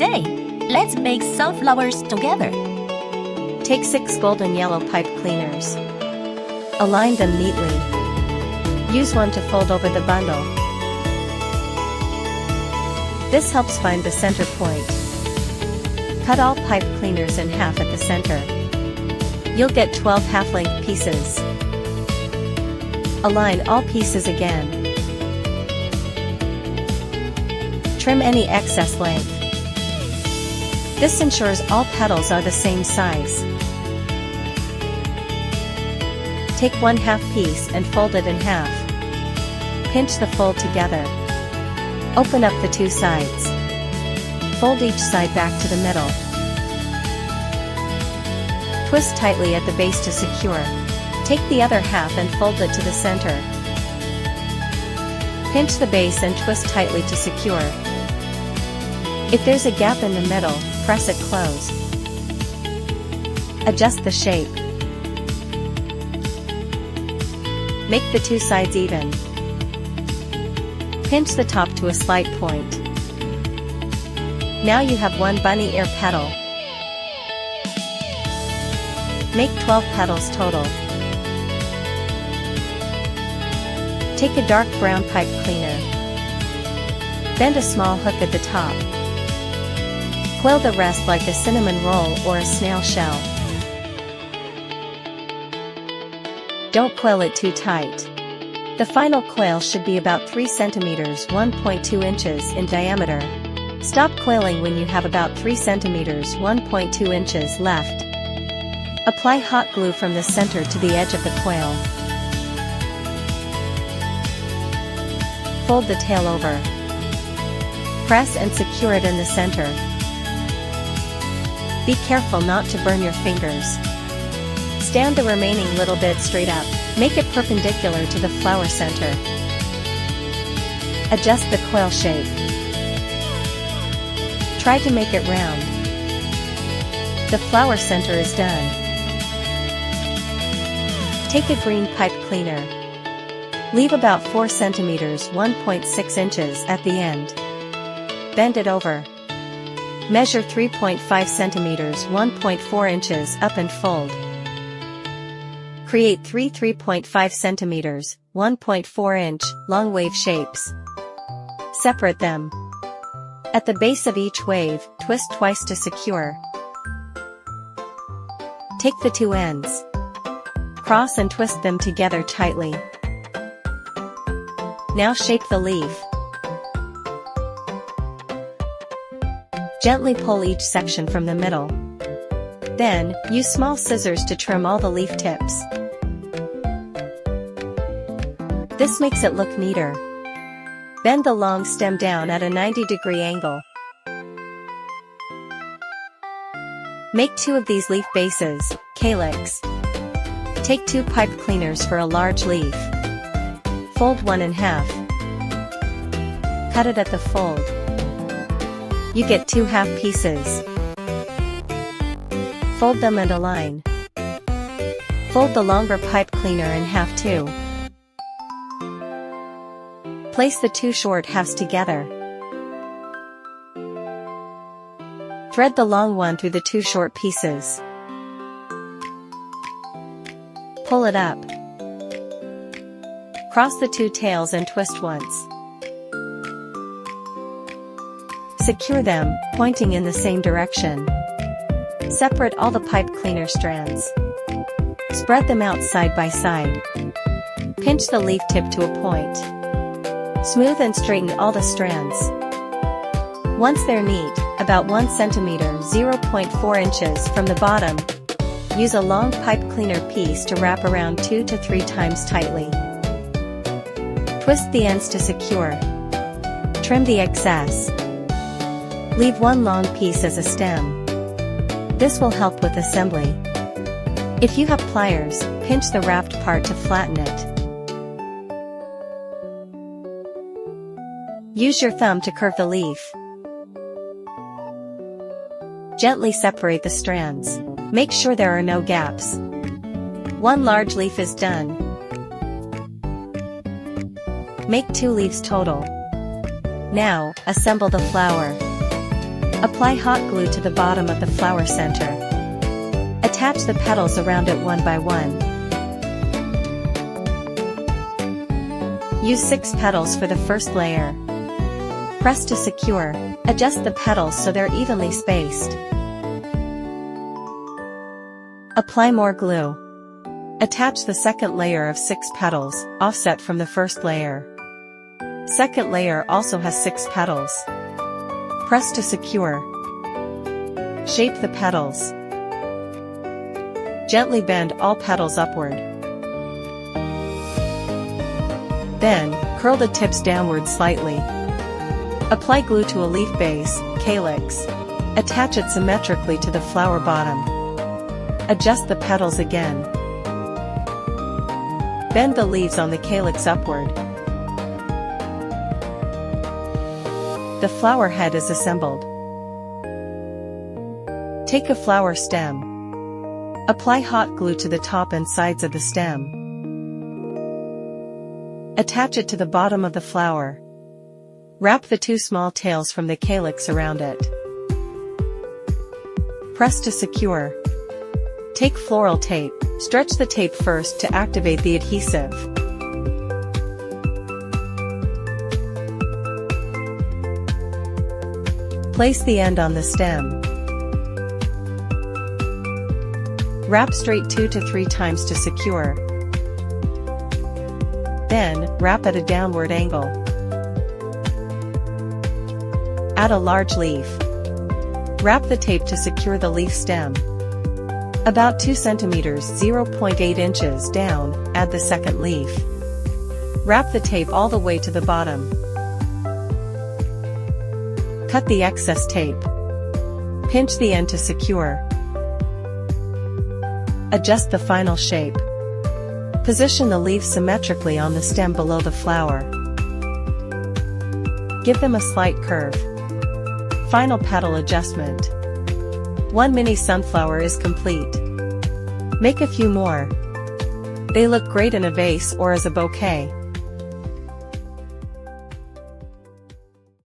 Today, let's make sunflowers together. Take 6 golden yellow pipe cleaners. Align them neatly. Use one to fold over the bundle. This helps find the center point. Cut all pipe cleaners in half at the center. You'll get 12 half-length pieces. Align all pieces again. Trim any excess length. This ensures all petals are the same size. Take 1/2 piece and fold it in half. Pinch the fold together. Open up the 2 sides. Fold each side back to the middle. Twist tightly at the base to secure. Take the other half and fold it to the center. Pinch the base and twist tightly to secure. If there's a gap in the middle, press it close. Adjust the shape. Make the 2 sides even. Pinch the top to a slight point. Now you have 1 bunny ear petal. Make 12 petals total. Take a dark brown pipe cleaner. Bend a small hook at the top. Coil the rest like a cinnamon roll or a snail shell. Don't coil it too tight. The final coil should be about 3 cm (1.2 inches) in diameter. Stop coiling when you have about 3 cm (1.2 inches) left. Apply hot glue from the center to the edge of the coil. Fold the tail over. Press and secure it in the center. Be careful not to burn your fingers. Stand the remaining little bit straight up. Make it perpendicular to the flower center. Adjust the coil shape. Try to make it round. The flower center is done. Take a green pipe cleaner. Leave about 4 cm (1.6 inches) at the end. Bend it over. Measure 3.5 cm (1.4 inches) up and fold. Create 3 3.5 cm (1.4 inch) long wave shapes. Separate them. At the base of each wave, twist twice to secure. Take the 2 ends. Cross and twist them together tightly. Now shape the leaf. Gently pull each section from the middle. Then, use small scissors to trim all the leaf tips. This makes it look neater. Bend the long stem down at a 90-degree angle. Make 2 of these leaf bases, calyx. Take 2 pipe cleaners for a large leaf. Fold one in half. Cut it at the fold. You get 2 half pieces. Fold them and align. Fold the longer pipe cleaner in half too. Place the 2 short halves together. Thread the long one through the 2 short pieces. Pull it up. Cross the 2 tails and twist once. Secure them, pointing in the same direction. Separate all the pipe cleaner strands. Spread them out side by side. Pinch the leaf tip to a point. Smooth and straighten all the strands. Once they're neat, about 1 cm (0.4 inches) from the bottom, use a long pipe cleaner piece to wrap around 2 to 3 times tightly. Twist the ends to secure. Trim the excess. Leave 1 long piece as a stem. This will help with assembly. If you have pliers, pinch the wrapped part to flatten it. Use your thumb to curve the leaf. Gently separate the strands. Make sure there are no gaps. 1 large leaf is done. Make 2 leaves total. Now, assemble the flower. Apply hot glue to the bottom of the flower center. Attach the petals around it one by one. Use 6 petals for the first layer. Press to secure. Adjust the petals so they're evenly spaced. Apply more glue. Attach the second layer of 6 petals, offset from the first layer. Second layer also has 6 petals. Press to secure. Shape the petals. Gently bend all petals upward. Then, curl the tips downward slightly. Apply glue to a leaf base, calyx. Attach it symmetrically to the flower bottom. Adjust the petals again. Bend the leaves on the calyx upward. The flower head is assembled. Take a flower stem. Apply hot glue to the top and sides of the stem. Attach it to the bottom of the flower. Wrap the 2 small tails from the calyx around it. Press to secure. Take floral tape. Stretch the tape first to activate the adhesive. Place the end on the stem. Wrap straight 2 to 3 times to secure. Then, wrap at a downward angle. Add a large leaf. Wrap the tape to secure the leaf stem. About 2 centimeters (0.8 inches) down, add the second leaf. Wrap the tape all the way to the bottom. Cut the excess tape. Pinch the end to secure. Adjust the final shape. Position the leaves symmetrically on the stem below the flower. Give them a slight curve. Final petal adjustment. 1 mini sunflower is complete. Make a few more. They look great in a vase or as a bouquet.